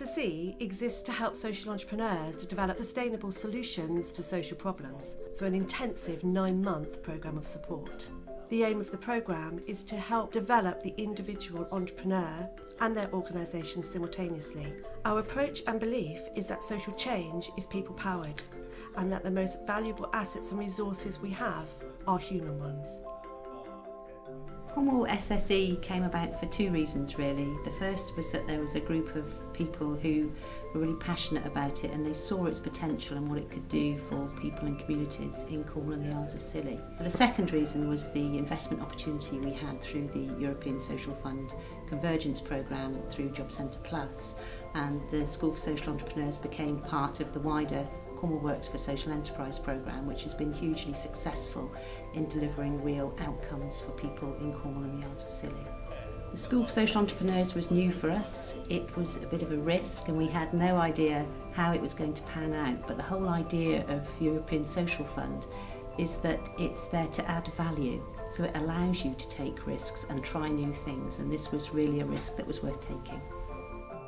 SSE exists to help social entrepreneurs to develop sustainable solutions to social problems through an intensive 9-month programme of support. The aim of the programme is to help develop the individual entrepreneur and their organisation simultaneously. Our approach and belief is that social change is people-powered and that the most valuable assets and resources we have are human ones. Cornwall SSE came about for 2 reasons really. The first was that there was a group of people who were really passionate about it and they saw its potential and what it could do for people and communities in Cornwall and the Isles of Scilly. But the second reason was the investment opportunity we had through the European Social Fund Convergence Programme through Job Centre Plus, and the School for Social Entrepreneurs became part of the wider Cornwall Works for Social Enterprise programme, which has been hugely successful in delivering real outcomes for people in Cornwall and the Isles of Scilly. The School for Social Entrepreneurs was new for us. It was a bit of a risk and we had no idea how it was going to pan out, but the whole idea of the European Social Fund is that it's there to add value, so it allows you to take risks and try new things, and this was really a risk that was worth taking.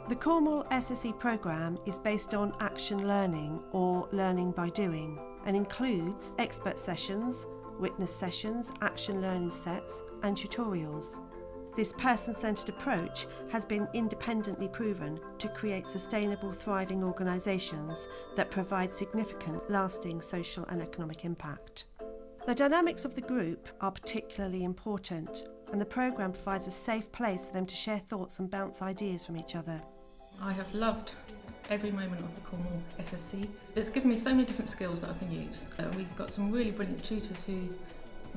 The Cornwall SSE programme is based on action learning or learning by doing and includes expert sessions, witness sessions, action learning sets and tutorials. This person-centred approach has been independently proven to create sustainable, thriving organisations that provide significant, lasting social and economic impact. The dynamics of the group are particularly important, and the programme provides a safe place for them to share thoughts and bounce ideas from each other. I have loved every moment of the Cornwall SSE. It's given me so many different skills that I can use. We've got some really brilliant tutors who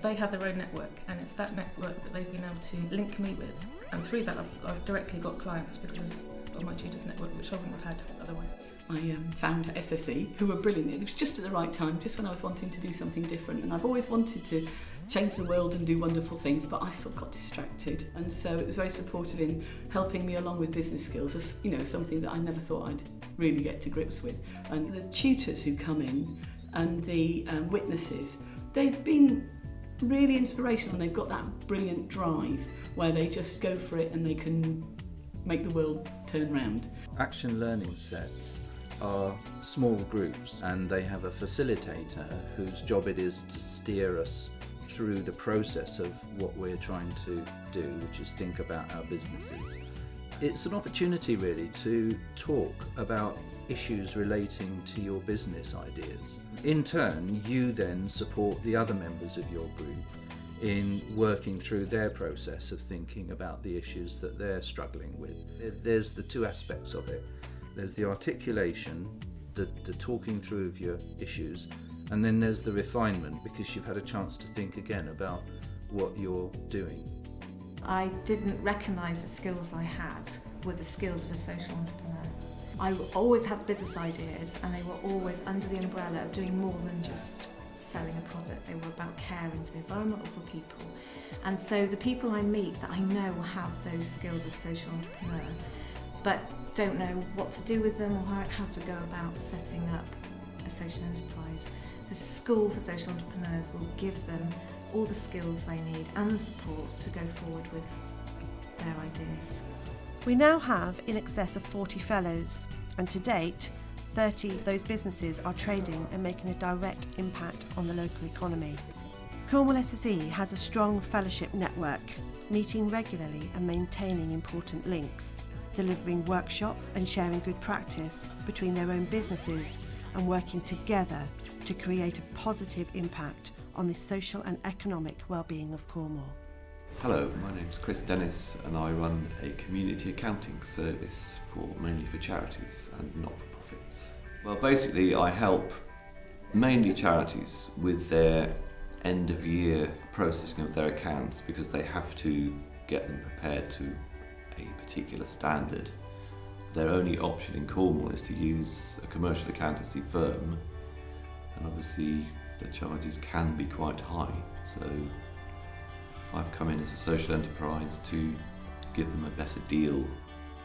they have their own network, and it's that network that they've been able to link me with, and through that I've directly got clients because of my tutors network, which I wouldn't have had otherwise. I found SSE, who were brilliant. It was just at the right time, just when I was wanting to do something different, and I've always wanted to change the world and do wonderful things, but I sort of got distracted, and so it was very supportive in helping me along with business skills, as you know, something that I never thought I'd really get to grips with. And the tutors who come in and the witnesses, they've been really inspirational, and they've got that brilliant drive where they just go for it and they can make the world turn round. Action learning sets are small groups, and they have a facilitator whose job it is to steer us through the process of what we're trying to do, which is think about our businesses. It's an opportunity really to talk about issues relating to your business ideas. In turn, you then support the other members of your group in working through their process of thinking about the issues that they're struggling with. There's the 2 aspects of it. There's the articulation, the talking through of your issues, and then there's the refinement, because you've had a chance to think again about what you're doing. I didn't recognise the skills I had were the skills of a social entrepreneur. I always had business ideas, and they were always under the umbrella of doing more than just selling a product. They were about caring for the environment or for people. And so the people I meet that I know have those skills as a social entrepreneur, but don't know what to do with them or how to go about setting up a social enterprise, the School for Social Entrepreneurs will give them all the skills they need and the support to go forward with their ideas. We now have in excess of 40 fellows, and to date 30 of those businesses are trading and making a direct impact on the local economy. Cornwall SSE has a strong fellowship network, meeting regularly and maintaining important links, delivering workshops and sharing good practice between their own businesses and working together to create a positive impact on the social and economic well-being of Cornwall. Hello, my name's Chris Dennis and I run a community accounting service mainly for charities and not-for-profits. Well, basically I help mainly charities with their end-of-year processing of their accounts, because they have to get them prepared to a particular standard. Their only option in Cornwall is to use a commercial accountancy firm, and obviously the charges can be quite high, so I've come in as a social enterprise to give them a better deal.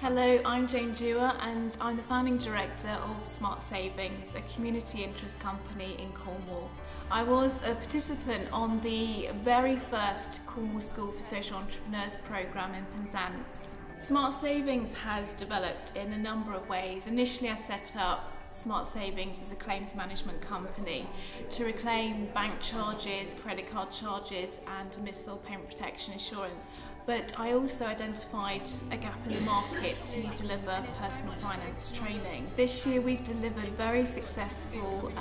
Hello, I'm Jane Dewar and I'm the founding director of Smart Savings, a community interest company in Cornwall. I was a participant on the very first Cornwall School for Social Entrepreneurs programme in Penzance. Smart Savings has developed in a number of ways. Initially I set up Smart Savings as a claims management company to reclaim bank charges, credit card charges and to miss all payment protection insurance. But I also identified a gap in the market to deliver personal finance training. This year we've delivered very successful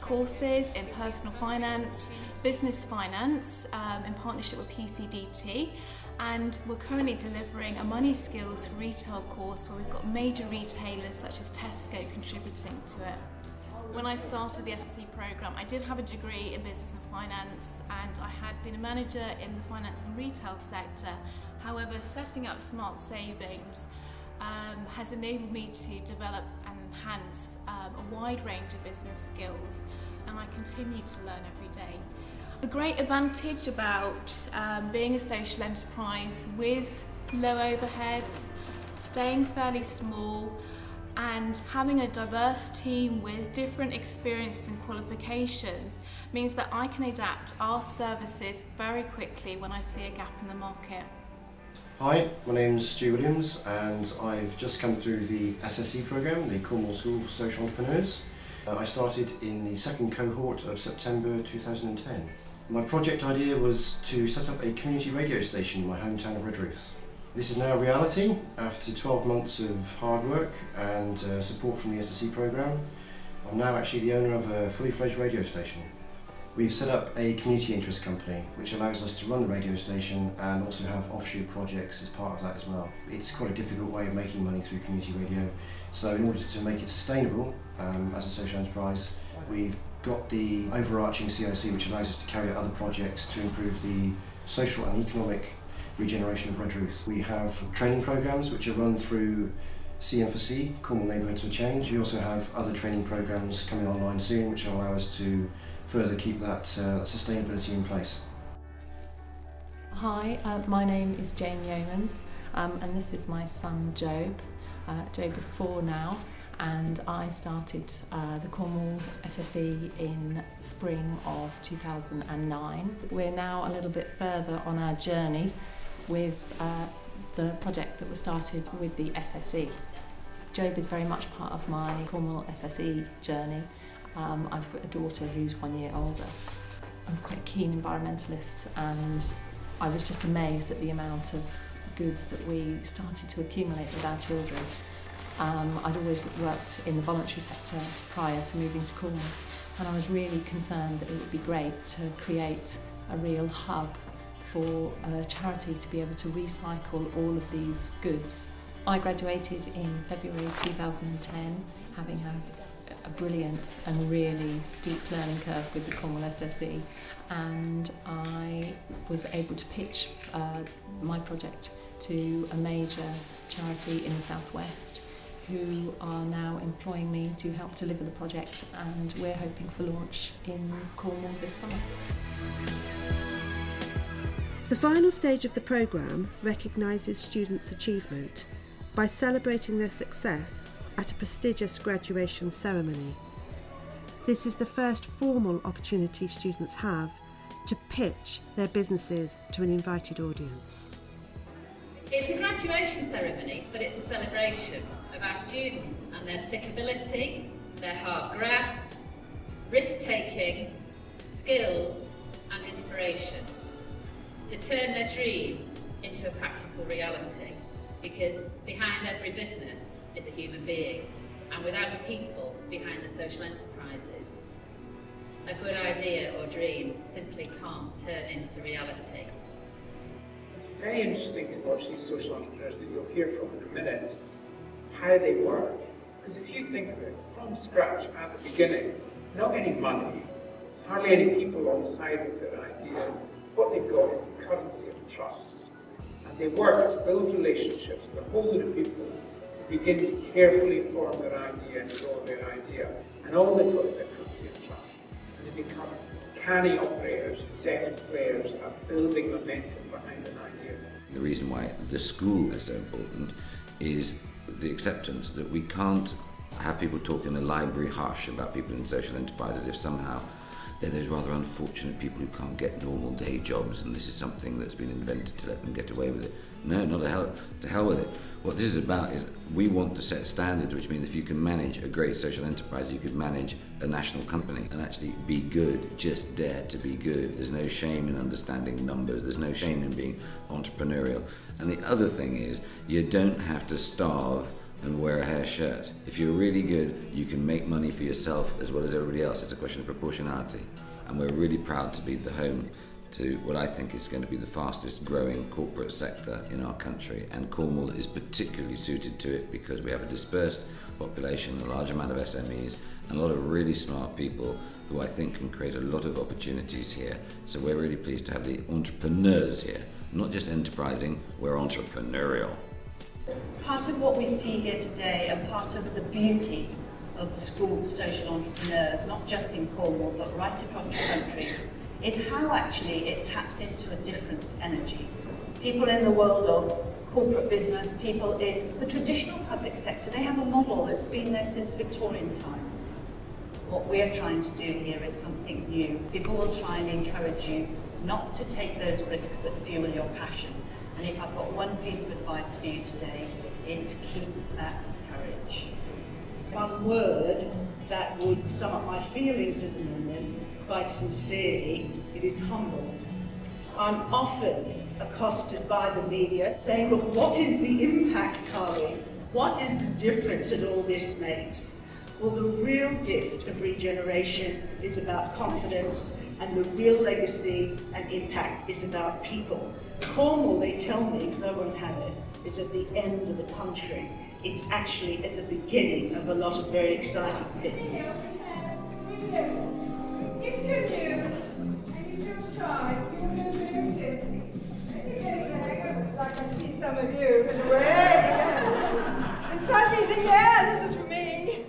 courses in personal finance, business finance in partnership with PCDT. And we're currently delivering a money skills for retail course where we've got major retailers such as Tesco contributing to it. When I started the SSE programme, I did have a degree in business and finance and I had been a manager in the finance and retail sector. However, setting up Smart Savings has enabled me to develop and enhance a wide range of business skills, and I continue to learn every day. The great advantage about being a social enterprise with low overheads, staying fairly small and having a diverse team with different experiences and qualifications means that I can adapt our services very quickly when I see a gap in the market. Hi, my name's Stu Williams and I've just come through the SSE programme, the Cornwall School for Social Entrepreneurs. I started in the second cohort of September 2010. My project idea was to set up a community radio station in my hometown of Redruth. This is now a reality after 12 months of hard work and support from the SSE programme. I'm now actually the owner of a fully fledged radio station. We've set up a community interest company which allows us to run the radio station and also have offshoot projects as part of that as well. It's quite a difficult way of making money through community radio, so in order to make it sustainable as a social enterprise, we've got the overarching CIC which allows us to carry out other projects to improve the social and economic regeneration of Redruth. We have training programmes which are run through CM4C, Cornwall Neighbourhoods for Change. We also have other training programmes coming online soon which will allow us to further keep that sustainability in place. Hi, my name is Jane Yeomans and this is my son Job. Job is 4 now. And I started the Cornwall SSE in spring of 2009. We're now a little bit further on our journey with the project that was started with the SSE. Job is very much part of my Cornwall SSE journey. I've got a daughter who's 1 year older. I'm quite a keen environmentalist and I was just amazed at the amount of goods that we started to accumulate with our children. I'd always worked in the voluntary sector prior to moving to Cornwall, and I was really concerned that it would be great to create a real hub for a charity to be able to recycle all of these goods. I graduated in February 2010, having had a brilliant and really steep learning curve with the Cornwall SSE, and I was able to pitch my project to a major charity in the southwest, who are now employing me to help deliver the project, and we're hoping for launch in Cornwall this summer. The final stage of the programme recognises students' achievement by celebrating their success at a prestigious graduation ceremony. This is the first formal opportunity students have to pitch their businesses to an invited audience. It's a graduation ceremony, but it's a celebration of our students and their stickability, their hard graft, risk-taking, skills and inspiration to turn their dream into a practical reality, because behind every business is a human being, and without the people behind the social enterprises, a good idea or dream simply can't turn into reality. It's very interesting to watch these social entrepreneurs that you'll hear from in a minute, how they work. Because if you think of it, from scratch at the beginning, not any money, there's hardly any people on side with their ideas. What they've got is the currency of trust. And they work to build relationships with a whole lot of people who begin to carefully form their idea and grow their idea. And all they've got is that currency of trust. And they become canny operators, deft players at building momentum behind an idea. The reason why the school is so important is the acceptance that we can't I have people talk in a library hush about people in social enterprise as if somehow they're those rather unfortunate people who can't get normal day jobs and this is something that's been invented to let them get away with it. No, not to hell with it. What this is about is we want to set standards, which means if you can manage a great social enterprise, you could manage a national company and actually be good. Just dare to be good. There's no shame in understanding numbers. There's no shame in being entrepreneurial. And the other thing is, you don't have to starve and wear a hair shirt. If you're really good, you can make money for yourself as well as everybody else. It's a question of proportionality. And we're really proud to be the home to what I think is going to be the fastest growing corporate sector in our country, and Cornwall is particularly suited to it because we have a dispersed population, a large amount of SMEs, and a lot of really smart people who I think can create a lot of opportunities here. So we're really pleased to have the entrepreneurs here, not just enterprising, we're entrepreneurial. Part of what we see here today, and part of the beauty of the School for Social Entrepreneurs, not just in Cornwall but right across the country, is how actually it taps into a different energy. People in the world of corporate business, people in the traditional public sector, they have a model that's been there since Victorian times. What we're trying to do here is something new. People will try and encourage you not to take those risks that fuel your passion. And if I've got one piece of advice for you today, it's keep that courage. One word that would sum up my feelings at the moment, quite sincerely, it is humbled. I'm often accosted by the media saying, look, what is the impact, Carly? What is the difference that all this makes? Well, the real gift of regeneration is about confidence, and the real legacy and impact is about people. Cornwall, they tell me, because I won't have it, is at the end of the country. It's actually at the beginning of a lot of very exciting things. If you're new and you just try, you'll get limited. Like I see some of you, but and suddenly think, yeah, this is for me.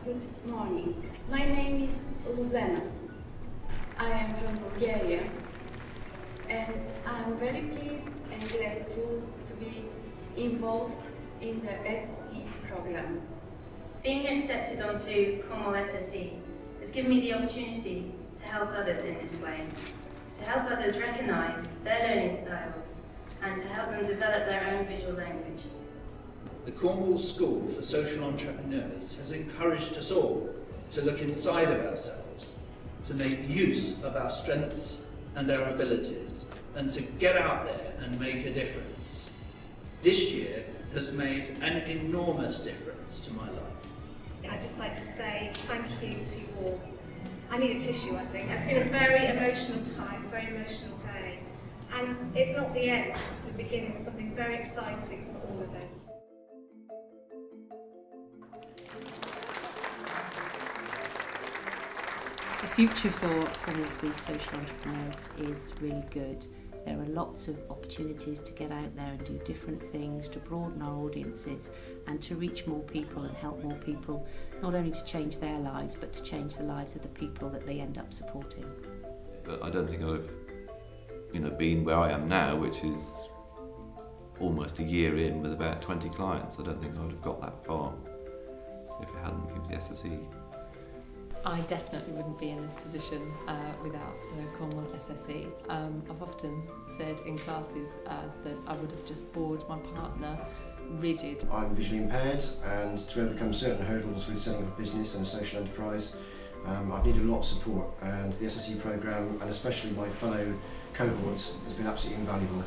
Good morning. My name is Luzena. I am from Bulgaria, and I'm very pleased and grateful to be involved in the SSE program. Being accepted onto Cornwall SSE has given me the opportunity to help others in this way, to help others recognise their learning styles and to help them develop their own visual language. The Cornwall School for Social Entrepreneurs has encouraged us all to look inside of ourselves, to make use of our strengths and our abilities, and to get out there and make a difference. This year has made an enormous difference to my life. I'd just like to say thank you to you all. I need a tissue, I think. It's been a very emotional time, a very emotional day. And it's not the end, it's the beginning of something very exciting for all of us. The future for Cornwall School for Social Entrepreneurs is really good. There are lots of opportunities to get out there and do different things, to broaden our audiences and to reach more people and help more people, not only to change their lives, but to change the lives of the people that they end up supporting. But I don't think I'd have, been where I am now, which is almost a year in with about 20 clients. I don't think I would have got that far if it hadn't been for the SSE. I definitely wouldn't be in this position without the Cornwall SSE. I've often said in classes that I would have just bored my partner rigid. I'm visually impaired, and to overcome certain hurdles with setting up a business and a social enterprise, I've needed a lot of support, and the SSE programme, and especially my fellow cohorts, has been absolutely invaluable.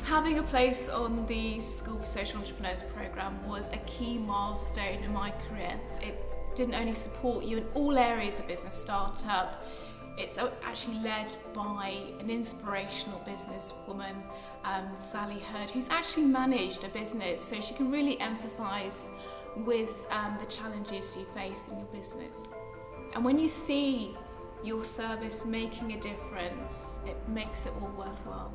Having a place on the School for Social Entrepreneurs programme was a key milestone in my career. It didn't only support you in all areas of business startup, it's actually led by an inspirational businesswoman, Sally Hurd, who's actually managed a business, so she can really empathise with the challenges you face in your business. And when you see your service making a difference, it makes it all worthwhile.